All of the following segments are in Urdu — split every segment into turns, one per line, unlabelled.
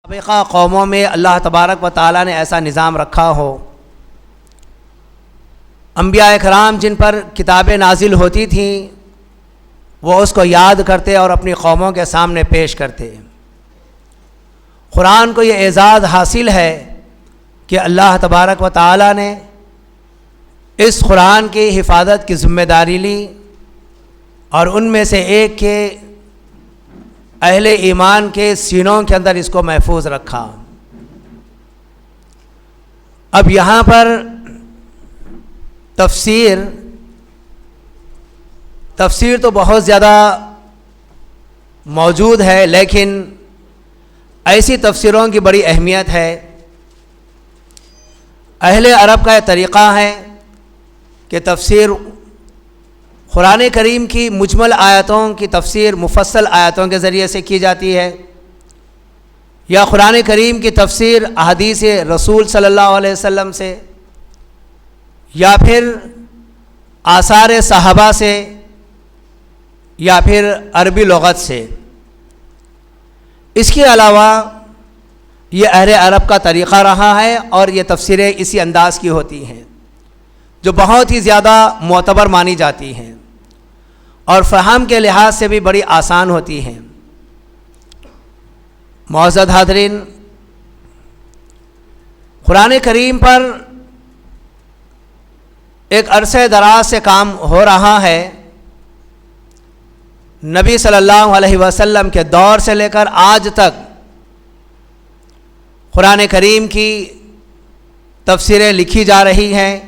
سابقہ قوموں میں اللہ تبارک و تعالیٰ نے ایسا نظام رکھا ہو، انبیاء کرام جن پر کتابیں نازل ہوتی تھیں وہ اس کو یاد کرتے اور اپنی قوموں کے سامنے پیش کرتے۔ قرآن کو یہ اعزاز حاصل ہے کہ اللہ تبارک و تعالیٰ نے اس قرآن کی حفاظت کی ذمہ داری لی اور ان میں سے ایک کے اہل ایمان کے سینوں کے اندر اس کو محفوظ رکھا۔ اب یہاں پر تفسیر تو بہت زیادہ موجود ہے، لیکن ایسی تفسیروں کی بڑی اہمیت ہے۔ اہل عرب کا یہ طریقہ ہے کہ تفسیر قرآن کریم کی مجمل آیتوں کی تفسیر مفصل آیتوں کے ذریعے سے کی جاتی ہے، یا قرآن کریم کی تفسیر احادیث رسول صلی اللہ علیہ وسلم سے، یا پھر آثار صحابہ سے، یا پھر عربی لغت سے۔ اس کے علاوہ یہ اہل عرب کا طریقہ رہا ہے اور یہ تفسیریں اسی انداز کی ہوتی ہیں جو بہت ہی زیادہ معتبر مانی جاتی ہیں اور فہم کے لحاظ سے بھی بڑی آسان ہوتی ہیں۔ معزز حاضرین، قرآن کریم پر ایک عرصہ دراز سے کام ہو رہا ہے۔ نبی صلی اللہ علیہ وسلم کے دور سے لے کر آج تک قرآن کریم کی تفسیریں لکھی جا رہی ہیں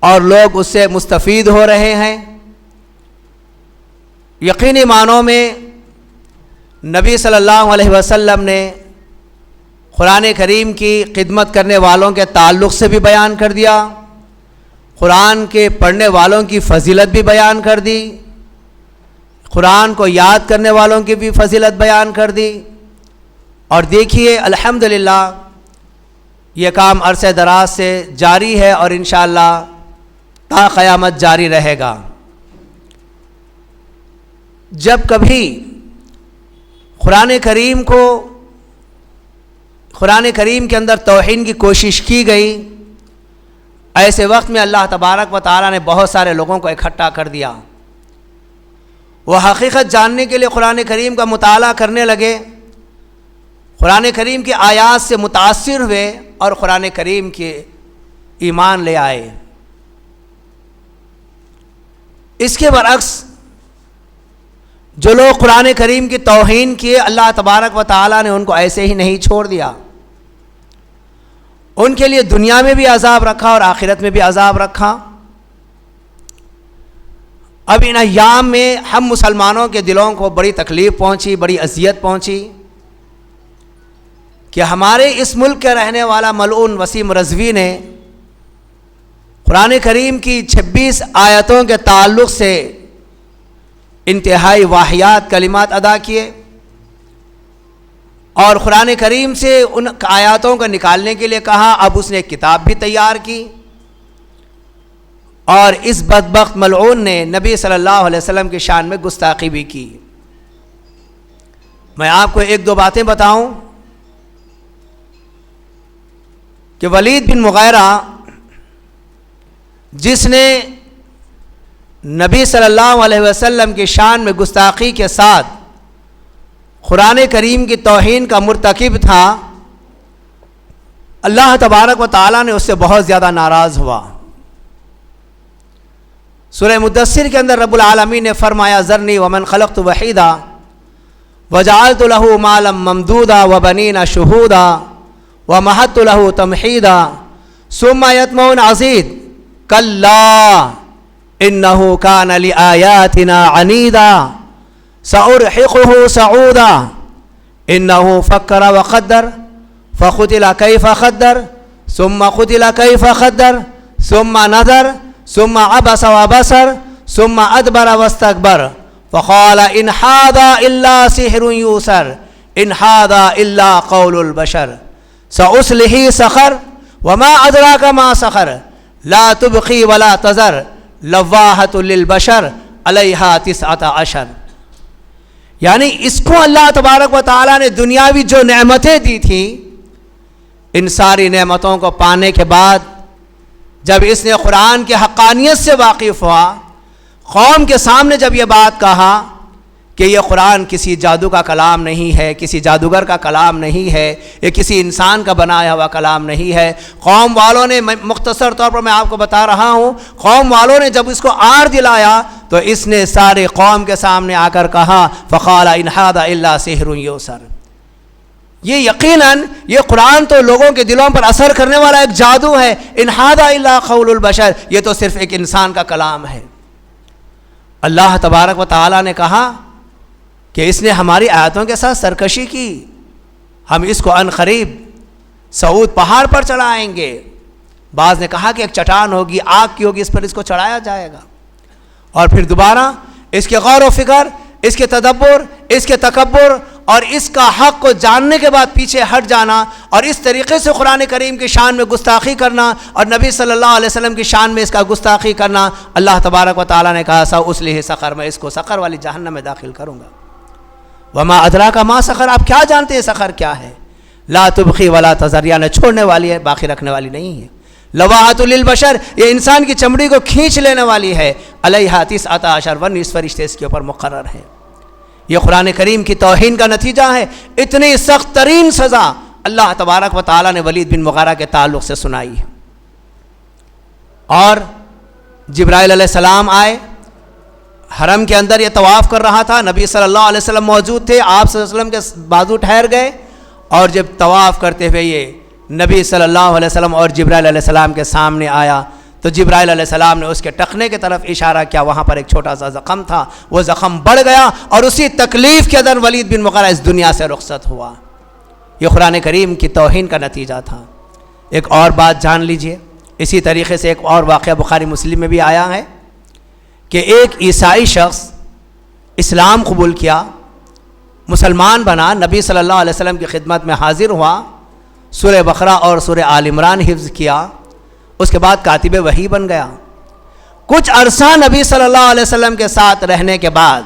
اور لوگ اس سے مستفید ہو رہے ہیں۔ یقینی معنوں میں نبی صلی اللہ علیہ وسلم نے قرآن کریم کی خدمت کرنے والوں کے تعلق سے بھی بیان کر دیا، قرآن کے پڑھنے والوں کی فضیلت بھی بیان کر دی، قرآن کو یاد کرنے والوں کی بھی فضیلت بیان کر دی۔ اور دیکھیے الحمدللہ یہ کام عرصہ دراز سے جاری ہے اور انشاءاللہ تا قیامت جاری رہے گا۔ جب کبھی قرآن کریم کے اندر توہین کی کوشش کی گئی، ایسے وقت میں اللہ تبارک و تعالیٰ نے بہت سارے لوگوں کو اکٹھا کر دیا۔ وہ حقیقت جاننے کے لیے قرآن کریم کا مطالعہ کرنے لگے، قرآن کریم کی آیات سے متاثر ہوئے اور قرآن کریم کے ایمان لے آئے۔ اس کے برعکس جو لوگ قرآن کریم کی توہین کیے، اللہ تبارک و تعالیٰ نے ان کو ایسے ہی نہیں چھوڑ دیا، ان کے لیے دنیا میں بھی عذاب رکھا اور آخرت میں بھی عذاب رکھا۔ اب ان ایام میں ہم مسلمانوں کے دلوں کو بڑی تکلیف پہنچی، بڑی اذیت پہنچی کہ ہمارے اس ملک کے رہنے والا ملعون وسیم رضوی نے قرآن کریم کی 26 آیتوں کے تعلق سے انتہائی واہیات کلمات ادا کیے اور قرآن کریم سے ان آیاتوں کو نکالنے کے لیے کہا۔ اب اس نے ایک کتاب بھی تیار کی اور اس بدبخت ملعون نے نبی صلی اللہ علیہ وسلم کی شان میں گستاخی بھی کی۔ میں آپ کو ایک دو باتیں بتاؤں کہ ولید بن مغیرہ جس نے نبی صلی اللہ علیہ وسلم کی شان میں گستاخی کے ساتھ قرآن کریم کی توہین کا مرتکب تھا، اللہ تبارک و تعالیٰ نے اس سے بہت زیادہ ناراض ہوا۔ سورہ مدثر کے اندر رب العالمین نے فرمایا ذرنی ومن خلقت وحیدا وجعلت له مالا ممدودا وبنین شہودا ومہدت له تمہیدا ثم یطمع ازید کلا انہ کان لآیاتنا عنیدا سأرحقہ صعودا انہ فکر وقدر فقتل کیف قدر ثم قتل کیف قدر ثم نظر ثم عبس وبصر ثم ادبر واستكبر فقال ان هذا الا سحر يؤثر ان هذا الا قول البشر سأصليه سقر وما ادراك ما سقر لا تبقي ولا تذر لواحة للبشر علیہا 19۔ یعنی اس کو اللہ تبارک و تعالیٰ نے دنیاوی جو نعمتیں دی تھیں، ان ساری نعمتوں کو پانے کے بعد جب اس نے قرآن کی حقانیت سے واقف ہوا، قوم کے سامنے جب یہ بات کہا کہ یہ قرآن کسی جادو کا کلام نہیں ہے، کسی جادوگر کا کلام نہیں ہے، یہ کسی انسان کا بنایا ہوا کلام نہیں ہے، قوم والوں نے، مختصر طور پر میں آپ کو بتا رہا ہوں، قوم والوں نے جب اس کو آڑ دلایا تو اس نے سارے قوم کے سامنے آ کر کہا فقال ان ھذا الا سحر یؤثر، یہ یقیناً یہ قرآن تو لوگوں کے دلوں پر اثر کرنے والا ایک جادو ہے، ان ھذا الا قول البشر، یہ تو صرف ایک انسان کا کلام ہے۔ اللہ تبارک و تعالیٰ نے کہا کہ اس نے ہماری آیتوں کے ساتھ سرکشی کی، ہم اس کو ان قریب سعود پہاڑ پر چڑھائیں گے۔ بعض نے کہا کہ ایک چٹان ہوگی، آگ کی ہوگی، اس پر اس کو چڑھایا جائے گا، اور پھر دوبارہ اس کے غور و فکر، اس کے تدبر، اس کے تکبر اور اس کا حق کو جاننے کے بعد پیچھے ہٹ جانا اور اس طریقے سے قرآن کریم کی شان میں گستاخی کرنا اور نبی صلی اللہ علیہ وسلم کی شان میں اس کا گستاخی کرنا، اللہ تبارک و تعالیٰ نے کہا سأصلہ سقر، میں اس کو سقر والی جہنم میں داخل کروں گا۔ وما ادراک ما سقر، آپ کیا جانتے ہیں سقر کیا ہے؟ لا تبقی ولا تذر، یعنی چھوڑنے والی ہے، باقی رکھنے والی نہیں ہے۔ لواحۃ للبشر، یہ انسان کی چمڑی کو کھینچ لینے والی ہے۔ علیہا 19 19 فرشتے اس کے اوپر مقرر ہیں۔ یہ قرآن کریم کی توہین کا نتیجہ ہے۔ اتنی سخت ترین سزا اللہ تبارک و تعالیٰ نے ولید بن مغیرہ کے تعلق سے سنائی ہے۔ اور جبرائیل علیہ السلام آئے، حرم کے اندر یہ طواف کر رہا تھا، نبی صلی اللہ علیہ وسلم موجود تھے، آپ صلی اللہ علیہ وسلم کے بازو ٹھہر گئے، اور جب طواف کرتے ہوئے یہ نبی صلی اللہ علیہ وسلم اور جبرائیل علیہ السلام کے سامنے آیا تو جبرائیل علیہ السلام نے اس کے ٹخنے کی طرف اشارہ کیا، وہاں پر ایک چھوٹا سا زخم تھا، وہ زخم بڑھ گیا اور اسی تکلیف کے اندر ولید بن مغیرہ اس دنیا سے رخصت ہوا۔ یہ قرآن کریم کی توہین کا نتیجہ تھا۔ ایک اور بات جان لیجئے، اسی طریقے سے ایک اور واقعہ بخاری مسلم میں بھی آیا ہے کہ ایک عیسائی شخص اسلام قبول کیا، مسلمان بنا، نبی صلی اللہ علیہ وسلم کی خدمت میں حاضر ہوا، سورہ بقرہ اور سورہ آل عمران حفظ کیا، اس کے بعد کاتب وحی بن گیا۔ کچھ عرصہ نبی صلی اللہ علیہ وسلم کے ساتھ رہنے کے بعد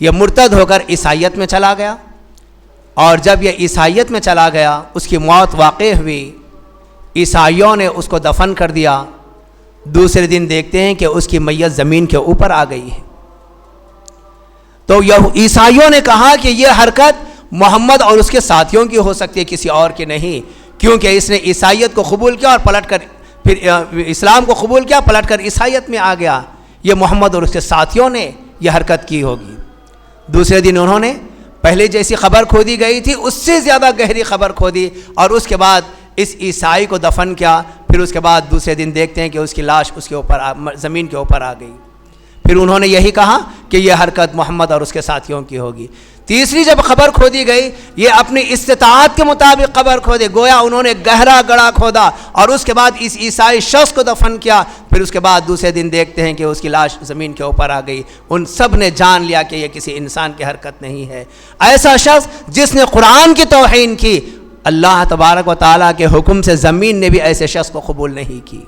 یہ مرتد ہو کر عیسائیت میں چلا گیا، اور جب یہ عیسائیت میں چلا گیا اس کی موت واقع ہوئی، عیسائیوں نے اس کو دفن کر دیا۔ دوسرے دن دیکھتے ہیں کہ اس کی میت زمین کے اوپر آ گئی ہے۔ تو عیسائیوں نے کہا کہ یہ حرکت محمد اور اس کے ساتھیوں کی ہو سکتی ہے، کسی اور کی نہیں، کیونکہ اس نے عیسائیت کو قبول کیا اور پلٹ کر پھر اسلام کو قبول کیا، پلٹ کر عیسائیت میں آ گیا، یہ محمد اور اس کے ساتھیوں نے یہ حرکت کی ہوگی۔ دوسرے دن انہوں نے پہلے جیسی خبر کھودی گئی تھی اس سے زیادہ گہری خبر کھودی، اور اس کے بعد اس عیسائی کو دفن کیا۔ پھر اس کے بعد دوسرے دن دیکھتے ہیں کہ اس کی لاش اس کے اوپر زمین کے اوپر آ گئی۔ پھر انہوں نے یہی کہا کہ یہ حرکت محمد اور اس کے ساتھیوں کی ہوگی۔ تیسری جب خبر کھودی گئی، یہ اپنی استطاعت کے مطابق خبر کھودے، گویا انہوں نے گہرا گڑھا کھودا اور اس کے بعد اس عیسائی شخص کو دفن کیا۔ پھر اس کے بعد دوسرے دن دیکھتے ہیں کہ اس کی لاش زمین کے اوپر آ گئی۔ ان سب نے جان لیا کہ یہ کسی انسان کی حرکت نہیں ہے۔ ایسا شخص جس نے قرآن کی توہین کی، اللہ تبارک و تعالیٰ کے حکم سے زمین نے بھی ایسے شخص کو قبول نہیں کی۔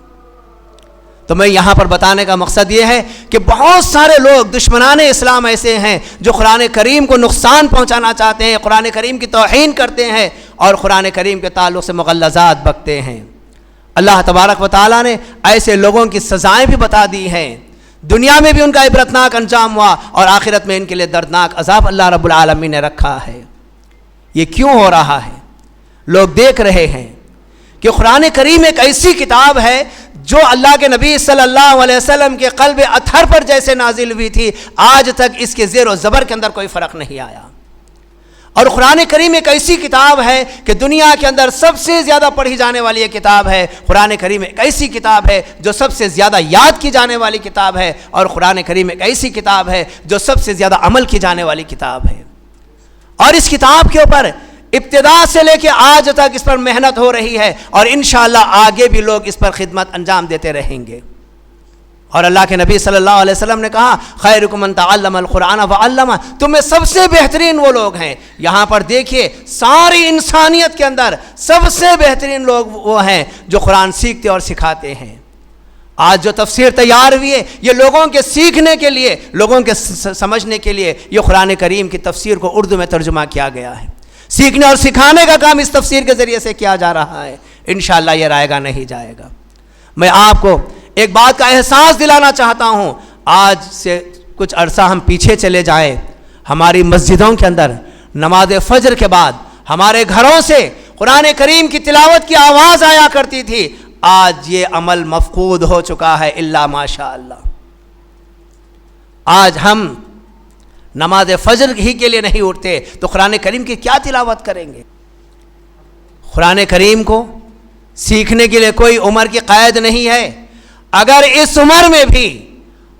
تو میں یہاں پر بتانے کا مقصد یہ ہے کہ بہت سارے لوگ دشمنان اسلام ایسے ہیں جو قرآن کریم کو نقصان پہنچانا چاہتے ہیں، قرآن کریم کی توہین کرتے ہیں اور قرآن کریم کے تعلق سے مغلظات بکتے ہیں۔ اللہ تبارک و تعالیٰ نے ایسے لوگوں کی سزائیں بھی بتا دی ہیں، دنیا میں بھی ان کا عبرتناک انجام ہوا اور آخرت میں ان کے لیے دردناک عذاب اللہ رب العالمین نے رکھا ہے۔ یہ کیوں ہو رہا ہے؟ لوگ دیکھ رہے ہیں کہ قرآن کریم ایک ایسی کتاب ہے جو اللہ کے نبی صلی اللہ علیہ وسلم کے قلب اطہر پر جیسے نازل ہوئی تھی، آج تک اس کے زیر و زبر کے اندر کوئی فرق نہیں آیا۔ اور قرآن کریم ایک ایسی کتاب ہے کہ دنیا کے اندر سب سے زیادہ پڑھی جانے والی ایک کتاب ہے۔ قرآن کریم ایک ایسی کتاب ہے جو سب سے زیادہ یاد کی جانے والی کتاب ہے، اور قرآن کریم ایک ایسی کتاب ہے جو سب سے زیادہ عمل کی جانے والی کتاب ہے۔ اور اس کتاب کے اوپر ابتدا سے لے کے آج تک اس پر محنت ہو رہی ہے، اور انشاءاللہ آگے بھی لوگ اس پر خدمت انجام دیتے رہیں گے۔ اور اللہ کے نبی صلی اللہ علیہ وسلم نے کہا خیرکم من تعلم القرآن وعلمہ، تم میں سب سے بہترین وہ لوگ ہیں، یہاں پر دیکھیے ساری انسانیت کے اندر سب سے بہترین لوگ وہ ہیں جو قرآن سیکھتے اور سکھاتے ہیں۔ آج جو تفسیر تیار ہوئی ہے یہ لوگوں کے سیکھنے کے لیے، لوگوں کے سمجھنے کے لیے یہ قرآن کریم کی تفسیر کو اردو میں ترجمہ کیا گیا ہے۔ سیکھنے اور سکھانے کا کام اس تفسیر کے ذریعے سے کیا جا رہا ہے، انشاءاللہ یہ رائے گا نہیں جائے گا۔ میں آپ کو ایک بات کا احساس دلانا چاہتا ہوں، آج سے کچھ عرصہ ہم پیچھے چلے جائیں، ہماری مسجدوں کے اندر نماز فجر کے بعد ہمارے گھروں سے قرآن کریم کی تلاوت کی آواز آیا کرتی تھی، آج یہ عمل مفقود ہو چکا ہے الا ماشاء اللہ۔ آج ہم نماز فجر ہی کے لیے نہیں اٹھتے تو قرآن کریم کی کیا تلاوت کریں گے؟ قرآن کریم کو سیکھنے کے لیے کوئی عمر کی قید نہیں ہے۔ اگر اس عمر میں بھی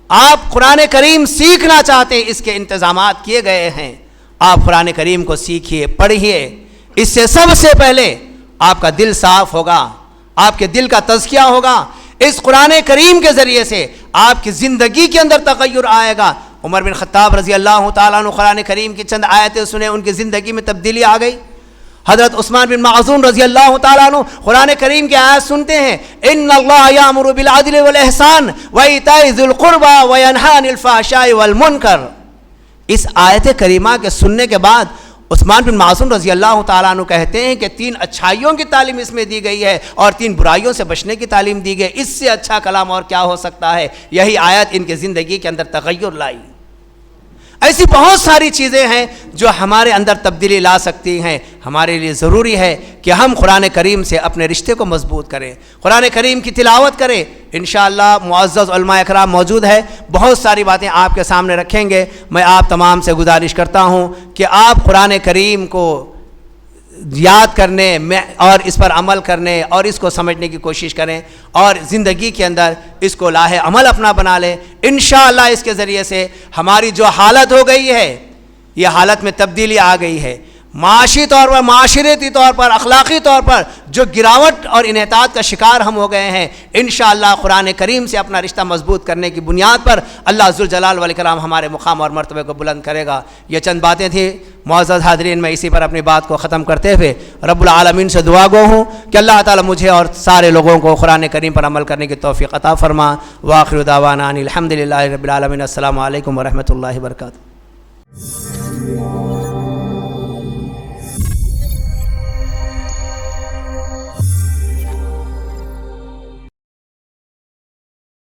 آپ قرآن کریم سیکھنا چاہتے ہیں، اس کے انتظامات کیے گئے ہیں، آپ قرآن کریم کو سیکھیے، پڑھیے۔ اس سے سب سے پہلے آپ کا دل صاف ہوگا، آپ کے دل کا تزکیہ ہوگا، اس قرآن کریم کے ذریعے سے آپ کی زندگی کے اندر تغیر آئے گا۔ عمر بن خطاب رضی اللہ تعالیٰ عنہ قرآن کریم کی چند آیتیں سنے، ان کی زندگی میں تبدیلی آ گئی۔ حضرت عثمان بن معذون رضی اللہ تعالیٰ عنہ قرآن کریم کی آیت سنتے ہیں، ان اللہ یامر بالعدل والاحسان وایتاء ذی القربى وینہی عن الفحشاء والمنکر۔ اس آیت کریمہ کے سننے کے بعد عثمان بن معذون رضی اللہ تعالیٰ عنہ کہتے ہیں کہ 3 اچھائیوں کی تعلیم اس میں دی گئی ہے اور 3 برائیوں سے بچنے کی تعلیم دی گئی، اس سے اچھا کلام اور کیا ہو سکتا ہے؟ یہی آیت ان کی زندگی کے اندر تغیر لائی۔ ایسی بہت ساری چیزیں ہیں جو ہمارے اندر تبدیلی لا سکتی ہیں۔ ہمارے لیے ضروری ہے کہ ہم قرآن کریم سے اپنے رشتے کو مضبوط کریں، قرآن کریم کی تلاوت کریں۔ انشاءاللہ معزز علماء اکرام موجود ہے، بہت ساری باتیں آپ کے سامنے رکھیں گے۔ میں آپ تمام سے گزارش کرتا ہوں کہ آپ قرآن کریم کو یاد کرنے میں اور اس پر عمل کرنے اور اس کو سمجھنے کی کوشش کریں اور زندگی کے اندر اس کو لاہ عمل اپنا بنا لیں۔ انشاءاللہ اس کے ذریعے سے ہماری جو حالت ہو گئی ہے، یہ حالت میں تبدیلی آ گئی ہے۔ معاشی طور پر، معاشرتی طور پر، اخلاقی طور پر جو گراوٹ اور انحطاط کا شکار ہم ہو گئے ہیں، انشاءاللہ قرآن کریم سے اپنا رشتہ مضبوط کرنے کی بنیاد پر اللہ ذوالجلال والاکرام ہمارے مقام اور مرتبے کو بلند کرے گا۔ یہ چند باتیں تھیں معزز حاضرین، میں اسی پر اپنی بات کو ختم کرتے ہوئے رب العالمین سے دعا گو ہوں کہ اللہ تعالی مجھے اور سارے لوگوں کو قرآن کریم پر عمل کرنے کی توفیق عطا فرما۔ وآخر دعوانا ان الحمد للہ رب العالمین۔ السلام علیکم ورحمۃ اللہ وبرکاتہ۔